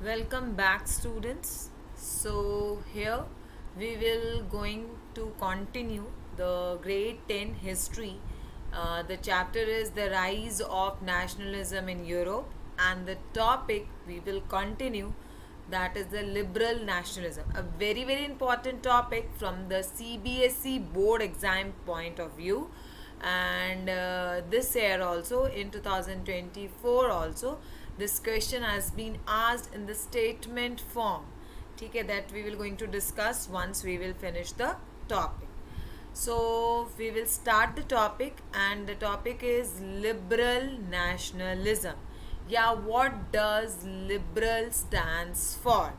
Welcome back, students. So here we will going to continue the grade 10 history. The chapter is the rise of nationalism in Europe, and the topic we will continue, that is the liberal nationalism, a very important topic from the CBSE board exam point of view. And this year also, in 2024 also, this question has been asked in the statement form. ठीक है, that we will going to discuss once we will finish the topic. So we will start the topic, and the topic is liberal nationalism. Yeah, what does liberal stands for,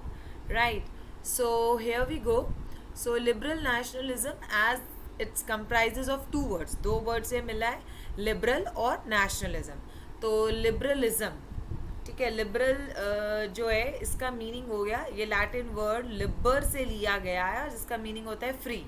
right? So here we go. So liberal nationalism, as it's comprises of two words, दो word से मिला है, liberal और nationalism. तो liberalism, ठीक है, liberal जो है इसका मीनिंग हो गया, ये लैटिन वर्ड लिबर से लिया गया है जिसका मीनिंग होता है फ्री.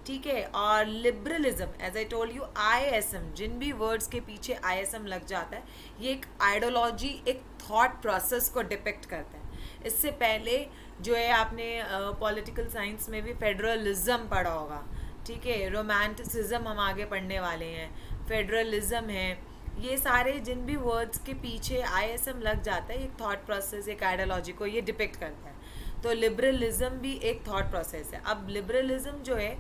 ठीक है, और liberalism, as I told you, I S M, जिन भी वर्ड्स के पीछे आई एस एम लग जाता है, ये एक आइडियोलॉजी, एक थॉट प्रोसेस को डिपेक्ट करता है. इससे पहले जो है आपने पॉलिटिकल साइंस में भी फेडरलिज्म पढ़ा होगा. ठीक है, रोमांटिसिज्म हम आगे पढ़ने वाले हैं, फेडरलिज्म है. ये सारे जिन भी वर्ड्स के पीछे आईएसएम लग जाता है, एक थॉट प्रोसेस, एक आइडियोलॉजी को ये डिपिक्ट करता है. तो लिबरलिज्म भी एक थॉट प्रोसेस है. अब लिबरलिज्म जो है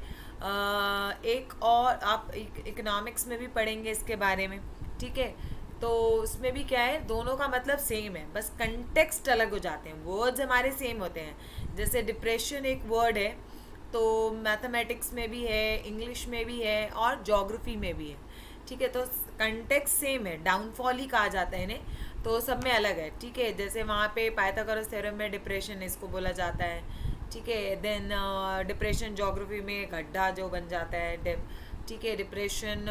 एक, और आप इकोनॉमिक्स में भी पढ़ेंगे इसके बारे में. ठीक है, तो उसमें भी क्या है, दोनों का मतलब सेम है, बस कंटेक्स्ट अलग हो जाते हैं. वर्ड्स हमारे सेम होते हैं. जैसे डिप्रेशन एक वर्ड है, तो मैथमेटिक्स में भी है, इंग्लिश में भी है, और जोग्राफी में भी है. ठीक है, तो कंटेक्स्ट सेम है, डाउनफॉल ही कहा जाता है इन्हें, तो सब में अलग है. ठीक है, जैसे वहाँ पे पाइथागोरस थ्योरम में डिप्रेशन इसको बोला जाता है. ठीक है, देन डिप्रेशन जोग्राफी में गड्ढा जो बन जाता है. ठीक है, डिप्रेशन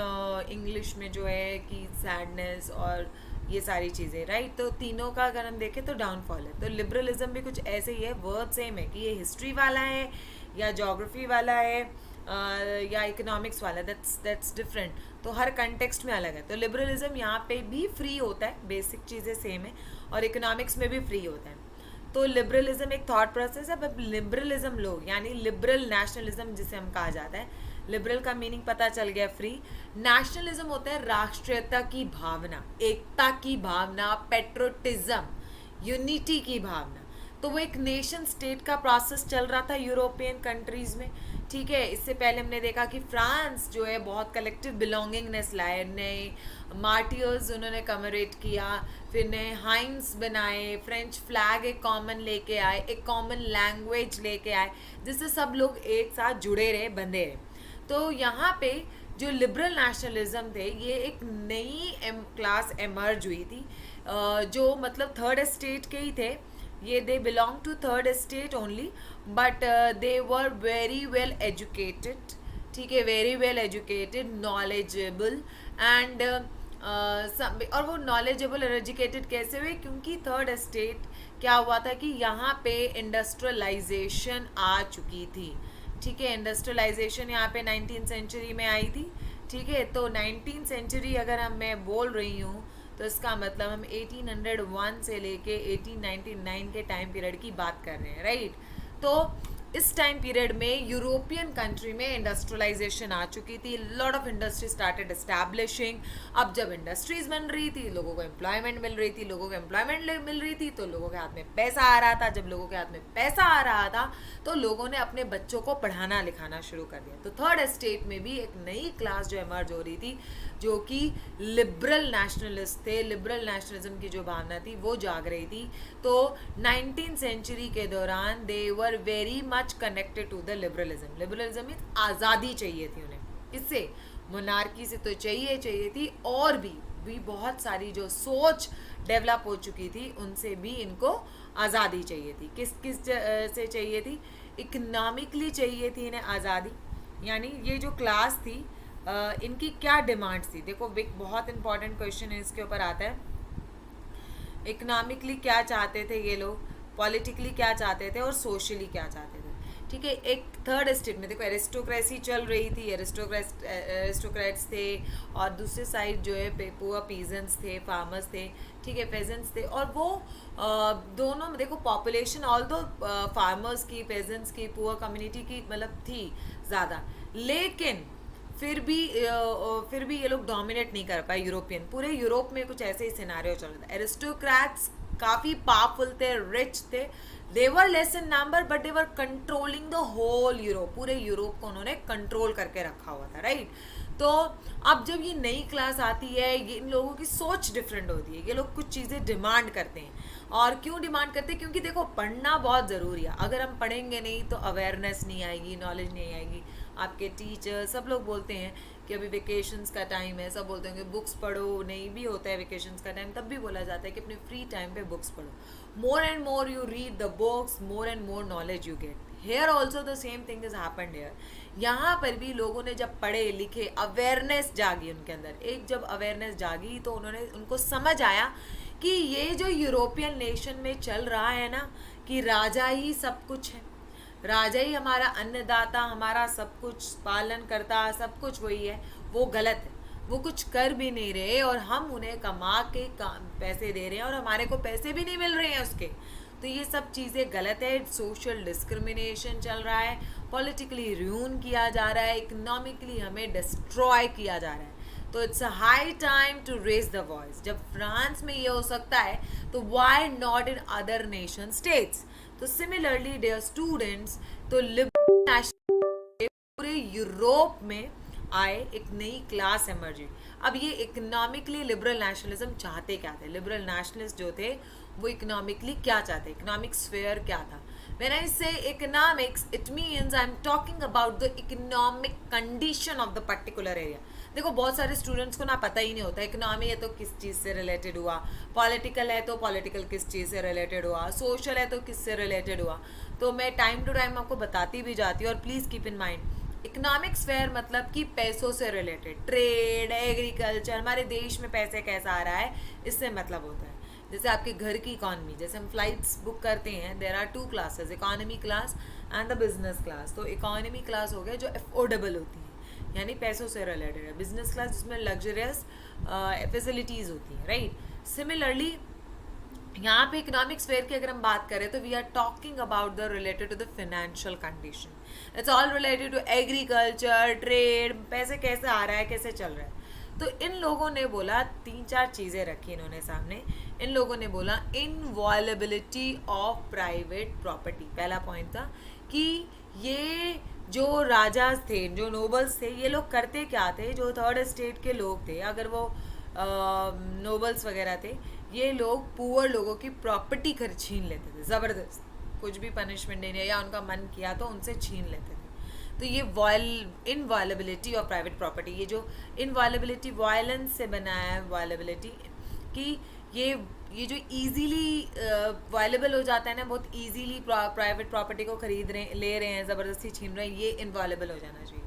इंग्लिश में जो है कि सैडनेस और ये सारी चीज़ें, राइट. तो तीनों का अगर हम देखें तो डाउनफॉल है. तो लिबरलिज्म भी कुछ ऐसे ही है, वर्ड सेम है कि ये हिस्ट्री वाला है या जोग्राफी वाला है या इकोनॉमिक्स वाला, दैट्स डिफरेंट. तो हर कंटेक्स्ट में अलग है. तो लिबरलिज्म यहाँ पे भी फ्री होता है, बेसिक चीज़ें सेम है, और इकोनॉमिक्स में भी फ्री होता है. तो लिबरलिज्म एक थॉट प्रोसेस है. अब लिबरलिज्म लो, यानी लिबरल नेशनलिज्म जिसे हम कहा जाता है, लिबरल का मीनिंग पता चल गया, फ्री. नेशनलिज्म होता है राष्ट्रीयता की भावना, एकता की भावना, पेट्रोटिज्म, यूनिटी की भावना. तो वो एक नेशन स्टेट का प्रोसेस चल रहा था यूरोपियन कंट्रीज में. ठीक है, इससे पहले हमने देखा कि फ्रांस जो है बहुत कलेक्टिव बिलोंगिंगनेस लाए, नए मार्टियर्स उन्होंने कमरेट किया, फिर नए हाइम्स बनाए, फ्रेंच फ्लैग एक कॉमन लेके आए, एक कॉमन लैंग्वेज लेके आए, जिससे सब लोग एक साथ जुड़े रहे, बंधे रहे. तो यहाँ पे जो लिबरल नेशनलिज्म थे, ये एक नई क्लास एमर्ज हुई थी, जो मतलब थर्ड स्टेट के ही थे. ये they belong to third state only, but they were very well educated. ठीक है, very well educated, knowledgeable, and और वो नॉलेजेबल और एजुकेटेड कैसे हुए, क्योंकि थर्ड स्टेट क्या हुआ था कि यहाँ पे इंडस्ट्रियलाइजेशन आ चुकी थी. ठीक है, इंडस्ट्रियलाइजेशन यहाँ पे 19th सेंचुरी में आई थी. ठीक है, तो 19th सेंचुरी अगर मैं बोल रही हूँ, तो इसका मतलब हम 1801 से लेके 1899 के टाइम पीरियड की बात कर रहे हैं, राइट. तो इस टाइम पीरियड में यूरोपियन कंट्री में इंडस्ट्रियलाइजेशन आ चुकी थी, lot of industry started establishing. अब जब इंडस्ट्रीज बन रही थी, लोगों को एम्प्लॉयमेंट मिल रही थी, लोगों को एम्प्लॉयमेंट मिल रही थी, तो लोगों के हाथ में पैसा आ रहा था. जब लोगों के हाथ में पैसा आ रहा था, तो लोगों ने अपने बच्चों को पढ़ाना लिखाना शुरू कर दिया. तो थर्ड स्टेट में भी एक नई क्लास जो एमर्ज हो रही थी, जो कि लिबरल नेशनलिस्ट थे. लिबरल नेशनलिज्म की जो भावना थी वो जाग रही थी. तो 19th सेंचुरी के दौरान they were very much connected to the liberalism. Liberalism में आज़ादी चाहिए थी उन्हें, इससे मोनार्की से तो चाहिए थी, और भी बहुत सारी जो सोच डेवलप हो चुकी थी, उनसे भी इनको आज़ादी चाहिए थी. किस किस से चाहिए थी, इकोनॉमिकली चाहिए थी इन्हें आज़ादी. यानी ये जो क्लास थी, इनकी क्या डिमांड्स थी. देखो, एक बहुत इंपॉर्टेंट क्वेश्चन है, इसके ऊपर आता है. इकोनॉमिकली क्या चाहते थे ये लोग, पॉलिटिकली क्या चाहते थे, और सोशली क्या चाहते थे. ठीक है। एक थर्ड स्टेट में देखो एरिस्टोक्रेसी चल रही थी, एरिस्टोक्रेट्स थे, और दूसरे साइड जो है पुअर पीजेंट्स थे, फार्मर्स थे, ठीक है, पेजेंट्स थे। और वो दोनों में देखो पॉपुलेशन ऑल दो फार्मर्स की, पेजेंट्स की, पुअर कम्युनिटी की मतलब थी ज़्यादा, लेकिन फिर भी ये लोग डोमिनेट नहीं कर पाए यूरोपियन। पूरे यूरोप में कुछ ऐसे ही सिनारियो चल रहा था। एरिस्टोक्रेट्स काफ़ी पावरफुल थे, रिच थे, they were less in number but they were controlling the whole Europe. पूरे यूरोप को उन्होंने कंट्रोल करके रखा हुआ था, राइट। तो अब जब ये नई क्लास आती है, ये इन लोगों की सोच डिफरेंट होती है। ये लोग कुछ चीज़ें डिमांड करते हैं। और क्यों डिमांड करते हैं? क्योंकि देखो पढ़ना बहुत ज़रूरी है। अगर हम पढ़ेंगे नहीं तो अवेयरनेस नहीं आएगी, नॉलेज नहीं आएगी। आपके टीचर सब लोग बोलते हैं कि अभी वेकेशंस का टाइम है, सब बोलते हैं कि बुक्स पढ़ो, नहीं भी होता है वेकेशंस का टाइम, तब भी बोला जाता है कि अपने फ्री टाइम पे बुक्स पढ़ो। More and more you read the books, more and more knowledge you get. Here also the same thing is happened here. यहाँ पर भी लोगों ने जब पढ़े लिखे, अवेयरनेस जागी उनके अंदर। एक जब अवेयरनेस जागी तो उनको समझ आया कि ये जो यूरोपियन नेशन में चल रहा है ना, कि राजा ही सब कुछ है, राजा ही हमारा अन्नदाता, हमारा सब कुछ पालन करता, सब कुछ वही है, वो गलत है। वो कुछ कर भी नहीं रहे और हम उन्हें कमा के पैसे दे रहे हैं और हमारे को पैसे भी नहीं मिल रहे हैं उसके। तो ये सब चीज़ें गलत है। सोशल डिस्क्रिमिनेशन चल रहा है, पॉलिटिकली र्यून किया जा रहा है, इकोनॉमिकली हमें डिस्ट्रॉय किया जा रहा है। तो it's a high time to raise the voice. जब फ्रांस में ये हो सकता है तो why not in other nation states? तो सिमिलरली डियर स्टूडेंट्स, तो लिबरल पूरे यूरोप में आए, एक नई क्लास इमर्ज हुई। अब ये इकोनॉमिकली लिबरल नेशनलिज्म चाहते क्या थे? लिबरल नेशनलिस्ट जो थे वो इकोनॉमिकली क्या चाहते? इकोनॉमिक स्फेयर क्या था? When I say economics, it means I'm talking about the economic condition of the particular area. देखो बहुत सारे स्टूडेंट्स को ना पता ही नहीं होता, इकोनॉमी है तो किस चीज़ से रिलेटेड हुआ, पॉलिटिकल है तो पॉलिटिकल किस चीज़ से रिलेटेड हुआ, सोशल है तो किस से रिलेटेड हुआ। तो मैं टाइम टू टाइम आपको बताती भी जाती हूँ। और please keep in mind, economic sphere मतलब कि पैसों से रिलेटेड, ट्रेड, एग्रीकल्चर, हमारे देश में पैसे कैसा आ रहा है, इससे मतलब होता है। जैसे आपके घर की इकॉनमी, जैसे हम फ्लाइट्स बुक करते हैं, there are 2 classes, economy class and the business class. तो इकोनॉमी क्लास हो गया जो अफोर्डेबल होती है, यानी पैसों से रिलेटेड है। बिजनेस क्लास जिसमें लग्जरियस फैसिलिटीज़ होती हैं, राइट। सिमिलरली यहाँ पे इकोनॉमिक स्फेयर की अगर हम बात करें तो we are talking about the related to the financial condition. It's all related to agriculture, trade, पैसे कैसे आ रहा है, कैसे चल रहा है। तो इन लोगों ने बोला, 3-4 चीज़ें रखी इन्होंने सामने। इन लोगों ने बोला इनवॉलेबिलिटी ऑफ प्राइवेट प्रॉपर्टी। पहला पॉइंट था कि ये जो राजा थे, जो नोबल्स थे, ये लोग करते क्या थे? जो थर्ड स्टेट के लोग थे, अगर वो नोबल्स वगैरह थे, ये लोग पुअर लोगों की प्रॉपर्टी छीन लेते थे ज़बरदस्त, कुछ भी पनिशमेंट देने या उनका मन किया तो उनसे छीन लेते थे। तो ये इनवॉलेबिलिटी ऑफ प्राइवेट प्रॉपर्टी, ये जो इनवॉलेबिलिटी वायलेंस से बना है, वॉलेबिलिटी कि ये जो इजीली वायलेबल हो जाता है ना, बहुत इजीली प्राइवेट प्रॉपर्टी को खरीद रहे, ले रहे हैं, ज़बरदस्ती छीन रहे हैं, ये इनवॉलेबल हो जाना चाहिए।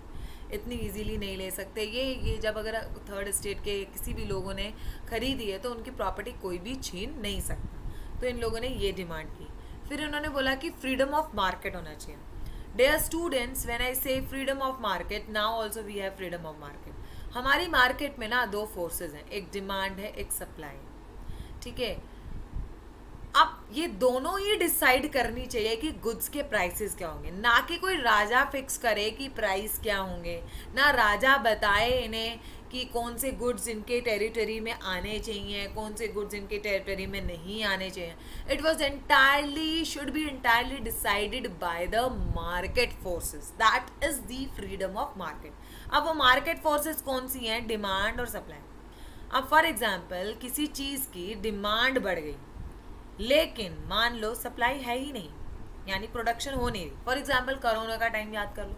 इतनी इजीली नहीं ले सकते ये जब अगर थर्ड स्टेट के किसी भी लोगों ने खरीदी है तो उनकी प्रॉपर्टी कोई भी छीन नहीं सकता। तो इन लोगों ने ये डिमांड की। फिर उन्होंने बोला कि फ्रीडम ऑफ मार्केट होना चाहिए। Dear students, when I say freedom of market, now also we have freedom of market. हमारी मार्केट में ना 2 फोर्सेस हैं, एक डिमांड है, एक सप्लाई, ठीक है। अब ये दोनों ही डिसाइड करनी चाहिए कि गुड्स के प्राइसेस क्या होंगे, ना कि कोई राजा फिक्स करे कि प्राइस क्या होंगे, ना राजा बताए इन्हें कि कौन से गुड्स इनके टेरिटरी में आने चाहिए, कौन से गुड्स इनके टेरिटरी में नहीं आने चाहिए। It was entirely, should be entirely decided by the market forces. That is the freedom of market. अब वो मार्केट फोर्सेस कौन सी हैं? डिमांड और सप्लाई। अब फॉर एग्जाम्पल किसी चीज़ की डिमांड बढ़ गई लेकिन मान लो सप्लाई है ही नहीं, यानी प्रोडक्शन हो नहीं रही। फॉर एग्जाम्पल कोरोना का टाइम याद कर लो,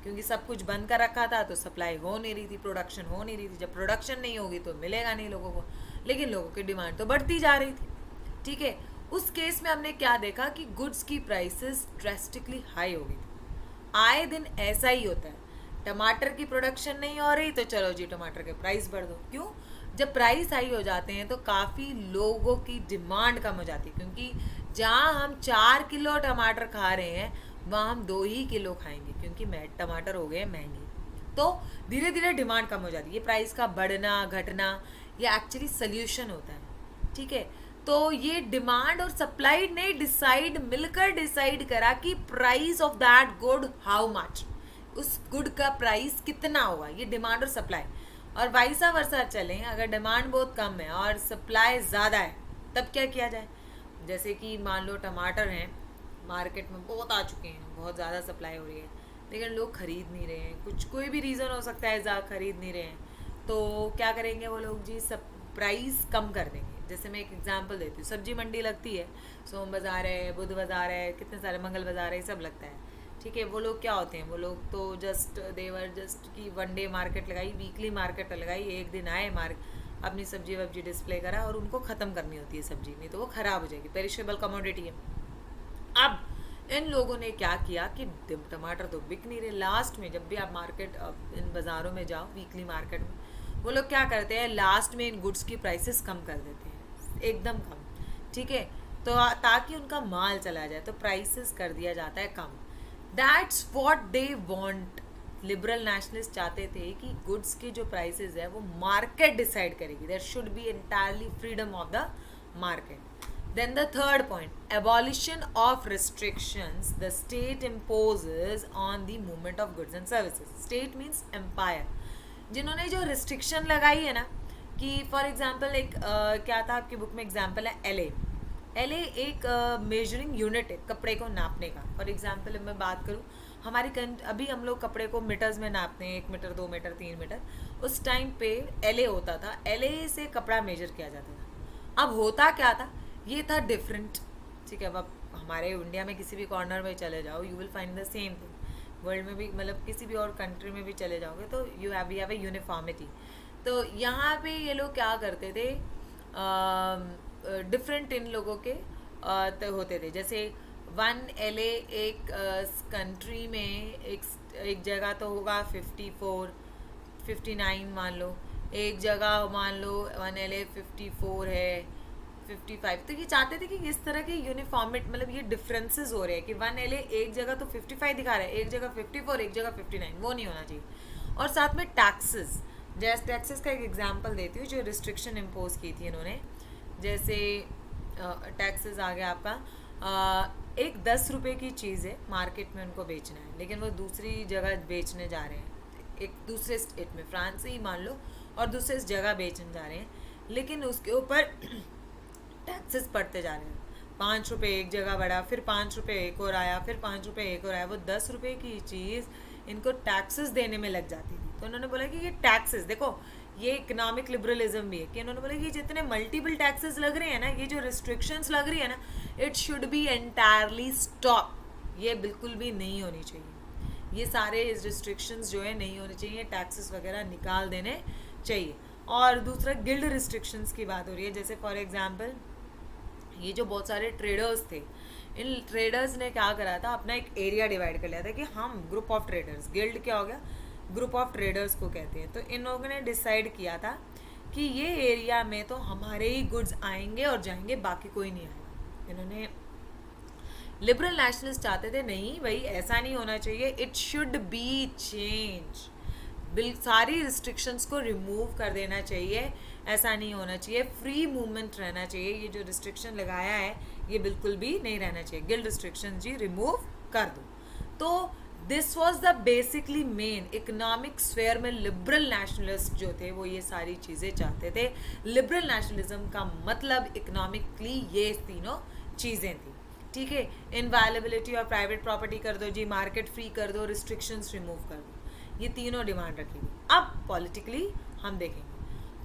क्योंकि सब कुछ बंद कर रखा था तो सप्लाई हो नहीं रही थी, प्रोडक्शन हो नहीं रही थी। जब प्रोडक्शन नहीं होगी तो मिलेगा नहीं लोगों को, लेकिन लोगों की डिमांड तो बढ़ती जा रही थी, ठीक है। उस केस में हमने क्या देखा कि गुड्स की प्राइसेस ड्रेस्टिकली हाई हो गई थी। आए दिन ऐसा ही होता है, टमाटर की प्रोडक्शन नहीं हो रही तो चलो जी टमाटर के प्राइस बढ़ दो। क्यों? जब प्राइस हाई हो जाते हैं तो काफ़ी लोगों की डिमांड कम हो जाती है, क्योंकि जहाँ हम 4 किलो टमाटर खा रहे हैं वहाँ हम 2 ही किलो खाएंगे क्योंकि टमाटर हो गए महंगे। तो धीरे धीरे डिमांड कम हो जाती है। ये प्राइस का बढ़ना घटना ये एक्चुअली सोल्यूशन होता है, ठीक है। तो ये डिमांड और सप्लाई ने मिलकर डिसाइड करा कि price of that good how much, उस गुड का प्राइस कितना होगा, ये डिमांड और सप्लाई। और वाइसा वर्सा चलें, अगर डिमांड बहुत कम है और सप्लाई ज़्यादा है तब क्या किया जाए। जैसे कि मान लो टमाटर हैं, मार्केट में बहुत आ चुके हैं, बहुत ज़्यादा सप्लाई हो रही है, लेकिन लोग खरीद नहीं रहे हैं, कुछ कोई भी रीज़न हो सकता है ज़्यादा खरीद नहीं रहे हैं, तो क्या करेंगे वो लोग जी, सब प्राइस कम कर देंगे। जैसे मैं एक एग्जांपल देती हूँ, सब्जी मंडी लगती है, सोम बाज़ार है, बुध बाज़ार है, कितने सारे मंगल बाज़ार है, सब लगता है, ठीक है। वो लोग क्या होते हैं, वो लोग तो जस्ट देवर जस्ट की वन डे मार्केट लगाई, वीकली मार्केट लगाई, एक दिन आए अपनी सब्जी वब्जी डिस्प्ले करा और उनको ख़त्म करनी होती है सब्जी, नहीं तो वो ख़राब हो जाएगी, पेरिशेबल कमोडिटी है। अब इन लोगों ने क्या किया कि टमाटर तो बिक नहीं रहे। लास्ट में जब भी आप मार्केट इन बाज़ारों में जाओ, वीकली मार्केट में, वो लोग क्या करते हैं, लास्ट में इन गुड्स की प्राइसेस कम कर देते हैं, एकदम कम, ठीक है। तो ताकि उनका माल चला जाए तो प्राइसेस कर दिया जाता है कम। That's what they want. Liberal nationalist चाहते थे कि गुड्स की जो प्राइसेस है वो मार्केट डिसाइड करेगी, there should be entirely freedom of the market. Then the third point, abolition of restrictions the state imposes on the movement of goods and services. State means empire. जिन्होंने जो restriction लगाई है ना, कि for example एक क्या था आपकी बुक में एग्जाम्पल है LA। LA एक मेजरिंग यूनिट है कपड़े को नापने का। फॉर एग्जाम्पल मैं बात करूँ, हमारी अभी हम लोग कपड़े को मीटर्स में नापते हैं, 1 मीटर 2 मीटर 3 मीटर। उस टाइम पे LA होता था, LA से कपड़ा मेजर किया जाता था। अब होता क्या था, ये था डिफरेंट, ठीक है। अब आप हमारे इंडिया में किसी भी कॉर्नर में चले जाओ, you will find the same thing. World में भी, मतलब किसी भी और कंट्री में भी चले जाओगे तो वी हैव ए यूनिफॉर्मिटी। तो यहाँ पे ये लोग क्या करते थे, डिफरेंट इन लोगों के होते थे। जैसे 1 LA एक कंट्री में एक जगह तो होगा 54 59 मान लो, एक जगह मान लो 1 LA 54 है, 55। तो ये चाहते थे कि इस तरह के यूनिफॉर्मिट, मतलब ये डिफरेंसेस हो रहे हैं कि 1 LA एक जगह तो 55 दिखा रहा है, एक जगह 54, एक जगह 59, वो नहीं होना चाहिए। और साथ में टैक्सेस, जैसे टैक्सेस का एक एग्जांपल देती हूँ जो रिस्ट्रिक्शन इम्पोज की थी इन्होंने। जैसे टैक्सेस आ गया आपका, एक 10 रुपये की चीज़ है, मार्केट में उनको बेचना है, लेकिन वो दूसरी जगह बेचने जा रहे हैं, एक दूसरे स्टेट में, फ्रांस से ही मान लो, और दूसरे जगह बेचने जा रहे हैं, लेकिन उसके ऊपर टैक्सेस बढ़ते जा रहे हैं। 5 रुपये एक जगह बढ़ा, फिर 5 रुपये एक और आया, फिर 5 रुपये एक और आया। वो 10 रुपये की चीज़ इनको टैक्सेस देने में लग जाती थी। तो उन्होंने बोला कि ये टैक्सेस, देखो ये इकोनॉमिक लिबरलिज्म भी है, कि उन्होंने बोला कि जितने मल्टीपल टैक्सेस लग रहे हैं ना, ये जो रिस्ट्रिक्शंस लग रही है ना, it should be entirely stop. ये बिल्कुल भी नहीं होनी चाहिए, ये सारे रिस्ट्रिक्शंस जो है नहीं होने चाहिए, टैक्सेस वगैरह निकाल देने चाहिए। और दूसरा गिल्ड रिस्ट्रिक्शंस की बात हो रही है। जैसे फॉर एग्जांपल ये जो बहुत सारे ट्रेडर्स थे, इन ट्रेडर्स ने क्या करा था, अपना एक एरिया डिवाइड कर लिया था कि हम ग्रुप ऑफ ट्रेडर्स, गिल्ड क्या हो गया, ग्रुप ऑफ ट्रेडर्स को कहते हैं। तो इन लोगों ने डिसाइड किया था कि ये एरिया में तो हमारे ही गुड्स आएंगे और जाएंगे, बाकी कोई नहीं आएगा। इन्होंने, लिबरल नेशनलिस्ट चाहते थे नहीं भाई ऐसा नहीं होना चाहिए, इट शुड बी चेंज, सारी रिस्ट्रिक्शंस को रिमूव कर देना चाहिए, ऐसा नहीं होना चाहिए, फ्री मूवमेंट रहना चाहिए। ये जो रिस्ट्रिक्शन लगाया है ये बिल्कुल भी नहीं रहना चाहिए, गिल्ड रिस्ट्रिक्शन जी रिमूव कर दो। तो this was the basically main economic sphere में लिबरल नेशनलिस्ट जो थे वो ये सारी चीज़ें चाहते थे। लिबरल नेशनलिज्म का मतलब इकोनॉमिकली ये तीनों चीज़ें थी, ठीक है। इनवायलेबिलिटी और प्राइवेट प्रॉपर्टी कर दो जी, मार्केट फ्री कर दो, रिस्ट्रिक्शंस रिमूव कर दो, ये तीनों डिमांड रखेगी। अब पॉलिटिकली हम देखेंगे,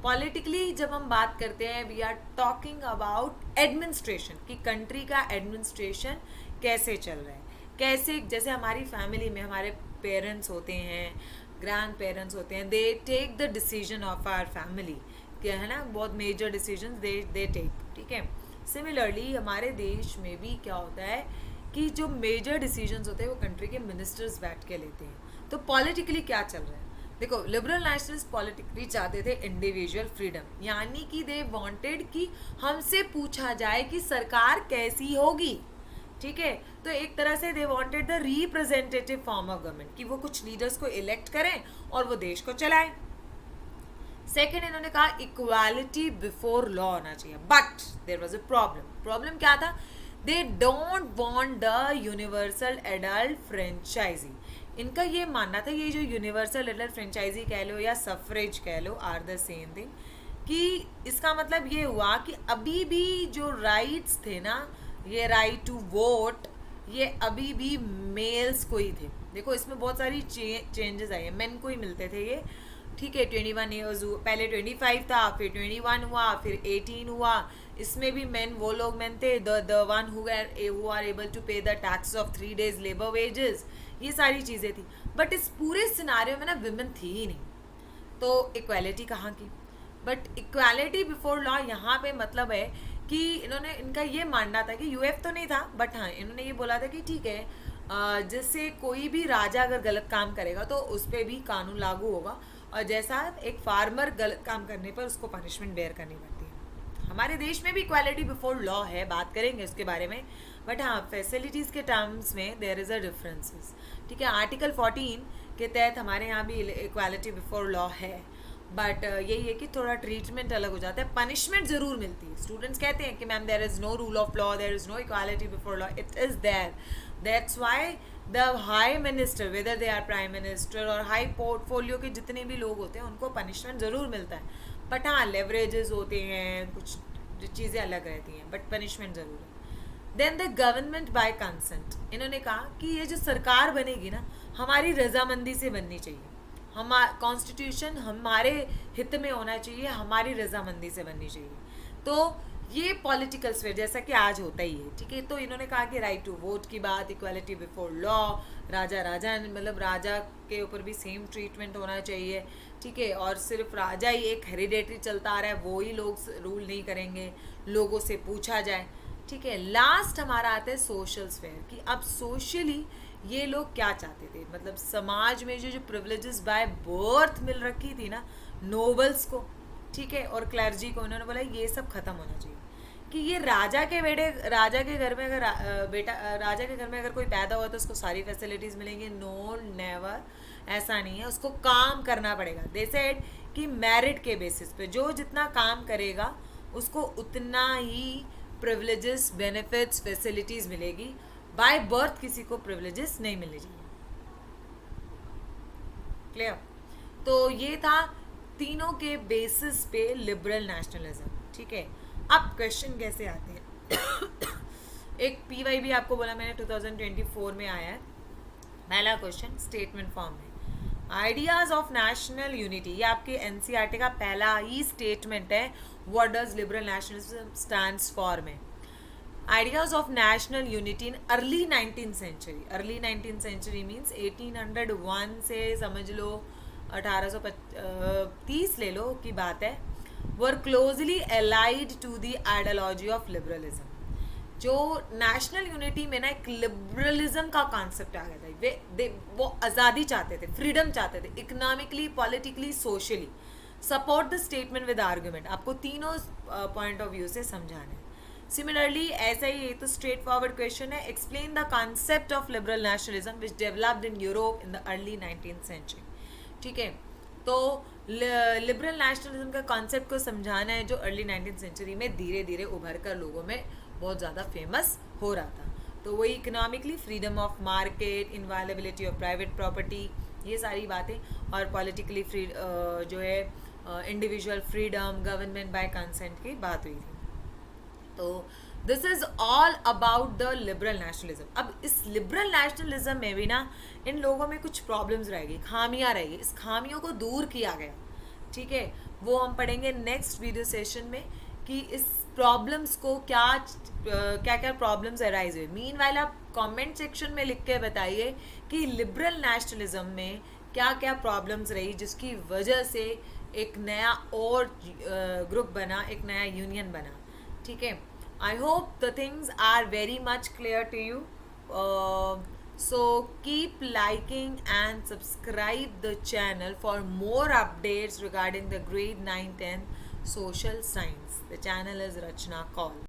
पॉलिटिकली जब हम बात करते हैं, we are talking about administration, कि कंट्री का एडमिनिस्ट्रेशन कैसे चल रहा है, कैसे, जैसे हमारी फैमिली में हमारे पेरेंट्स होते हैं, ग्रैंड पेरेंट्स होते हैं, they take the decision of our family, क्या है ना, बहुत मेजर डिसीजन दे टेक, ठीक है। सिमिलरली हमारे देश में भी क्या होता है कि जो मेजर डिसीजंस होते हैं वो कंट्री के मिनिस्टर्स बैठ के लेते हैं। तो पॉलिटिकली क्या चल रहा है, देखो लिबरल नेशनलिस्ट पॉलिटिकली चाहते थे इंडिविजुअल फ्रीडम, यानी कि दे वांटेड कि हमसे पूछा जाए कि सरकार कैसी होगी, ठीक है, तो एक तरह से they wanted the representative form of government, कि वो कुछ लीडर्स को इलेक्ट करें और वो देश को चलाएं. सेकेंड, इन्होंने कहा इक्वालिटी बिफोर लॉ होना चाहिए, but there was a problem क्या था? They don't want the universal adult franchise. इनका ये मानना था, ये जो यूनिवर्सल एडल्ट फ्रेंचाइजी कह लो या सफरेज कह लो, आर द सेम थिंग, कि इसका मतलब ये हुआ कि अभी भी जो राइट्स थे ना, ये राइट टू वोट, ये अभी भी मेल्स को ही थे. देखो इसमें बहुत सारी चेंजेस आई है, मेन को ही मिलते थे ये. ठीक है, 21 ईयर्स, पहले 25 था, फिर 21 हुआ, फिर 18 हुआ. इसमें भी मेन वो लोग मेन थे, the one who are able to pay the tax of 3 days labour wages, ये सारी चीज़ें थी. बट इस पूरे सिनारियो में ना विमेन थी ही नहीं, तो इक्वालिटी कहाँ की? बट इक्वालिटी बिफोर लॉ यहाँ पे मतलब है कि इन्होंने, इनका ये मानना था कि यूएफ तो नहीं था, बट हाँ इन्होंने ये बोला था कि ठीक है, जैसे कोई भी राजा अगर गलत काम करेगा तो उस पर भी कानून लागू होगा, और जैसा एक फार्मर गलत काम करने पर उसको पनिशमेंट बेयर करनी पड़ती है. हमारे देश में भी इक्वालिटी बिफोर लॉ है, बात करेंगे उसके बारे में, बट हाँ फैसिलिटीज़ के टर्म्स में देयर इज़ अ डिफरेंसेस. ठीक है, आर्टिकल 14 के तहत हमारे यहाँ भी इक्वालिटी बिफोर लॉ है, बट यही है कि थोड़ा ट्रीटमेंट अलग हो जाता है, पनिशमेंट ज़रूर मिलती है. स्टूडेंट्स कहते हैं कि ma'am there is no rule of law, there is no equality before law. It is there. That's why the high minister, whether they are prime minister और हाई पोर्टफोलियो के जितने भी लोग होते हैं उनको पनिशमेंट ज़रूर मिलता है, बट हाँ लेवरेजेस होते हैं, कुछ चीज़ें अलग रहती हैं, बट पनिशमेंट ज़रूर है. Then the government by consent. इन्होंने कहा कि ये जो सरकार बनेगी ना, हमारी रजामंदी से बननी चाहिए, हम कॉन्स्टिट्यूशन हमारे हित में होना चाहिए, हमारी रजामंदी से बननी चाहिए. तो ये पॉलिटिकल स्फीयर जैसा कि आज होता ही है. ठीक है, तो इन्होंने कहा कि राइट टू वोट की बात, इक्वालिटी बिफोर लॉ, राजा मतलब राजा के ऊपर भी सेम ट्रीटमेंट होना चाहिए. ठीक है, और सिर्फ राजा ही एक हेरिडेटरी चलता आ रहा है, वो ही लोग रूल नहीं करेंगे, लोगों से पूछा जाए. ठीक है, लास्ट हमारा आता है सोशल स्फीयर, कि अब सोशली ये लोग क्या चाहते थे, मतलब समाज में जो प्रिविलेजेस बाय बर्थ मिल रखी थी ना नोबल्स को, ठीक है, और क्लर्जी को, उन्होंने बोला ये सब खत्म होना चाहिए. कि ये राजा के घर में अगर राजा के घर में अगर कोई पैदा हुआ तो उसको सारी फैसिलिटीज़ मिलेंगी? नो, नेवर, ऐसा नहीं है. उसको काम करना पड़ेगा. दे सेड कि मेरिट के बेसिस पे जो जितना काम करेगा उसको उतना ही प्रिविलेजेस, बेनिफिट्स, फैसिलिटीज़ मिलेगी. बाय बर्थ किसी को प्रिविलेजेस नहीं मिलने चाहिए. क्लियर? तो ये था तीनों के बेसिस पे लिबरल नेशनलिज्म. ठीक है, अब क्वेश्चन कैसे आते हैं? एक पीवाई भी आपको बोला मैंने 2024 में आया है. पहला क्वेश्चन स्टेटमेंट फॉर्म में, आइडियाज ऑफ नेशनल यूनिटी, ये आपके एनसीईआरटी का पहला ही स्टेटमेंट है. What does liberal nationalism stands for में, ideas of national unity in early 19th century. Early 19th century means 1801 से समझ लो 1830 ले लो की बात है, were closely allied to the ideology of liberalism. जो नेशनल यूनिटी में ना एक लिबरलिज्म का कॉन्सेप्ट आ गया था. वो आज़ादी चाहते थे, फ्रीडम चाहते थे, economically, politically, socially. Support the statement with argument, आपको तीनों पॉइंट ऑफ व्यू से समझाना है. सिमिलरली ऐसा ही, ये तो स्ट्रेट फॉरवर्ड क्वेश्चन है, explain the concept of liberal nationalism which developed in Europe in the early 19th century. ठीक है, तो लिबरल नेशनलिज्म का कॉन्सेप्ट को समझाना है जो अर्ली 19th सेंचुरी में धीरे धीरे उभर कर लोगों में बहुत ज़्यादा फेमस हो रहा था. तो वही economically, freedom of market, inviolability of private property, ये सारी बातें, और पॉलिटिकली फ्री जो है individual freedom, government by consent की बात हुई थी. तो this is all about the liberal nationalism. अब इस लिबरल नेशनलिज्म में भी ना इन लोगों में कुछ प्रॉब्लम्स रहेगी, खामियां रहेगी. इस खामियों को दूर किया गया. ठीक है, वो हम पढ़ेंगे नेक्स्ट वीडियो सेशन में कि इस प्रॉब्लम्स को क्या क्या प्रॉब्लम्स अराइज हुए. मीनवाइल आप कमेंट सेक्शन में लिख के बताइए कि लिबरल नेशनलिज्म में क्या क्या प्रॉब्लम्स रही जिसकी वजह से एक नया और ग्रुप बना, एक नया यूनियन बना. ठीक है, I hope the things are very much clear to you. So keep liking and subscribe the channel for more updates regarding the grade 9-10 social science. The channel is Rachna Kaul.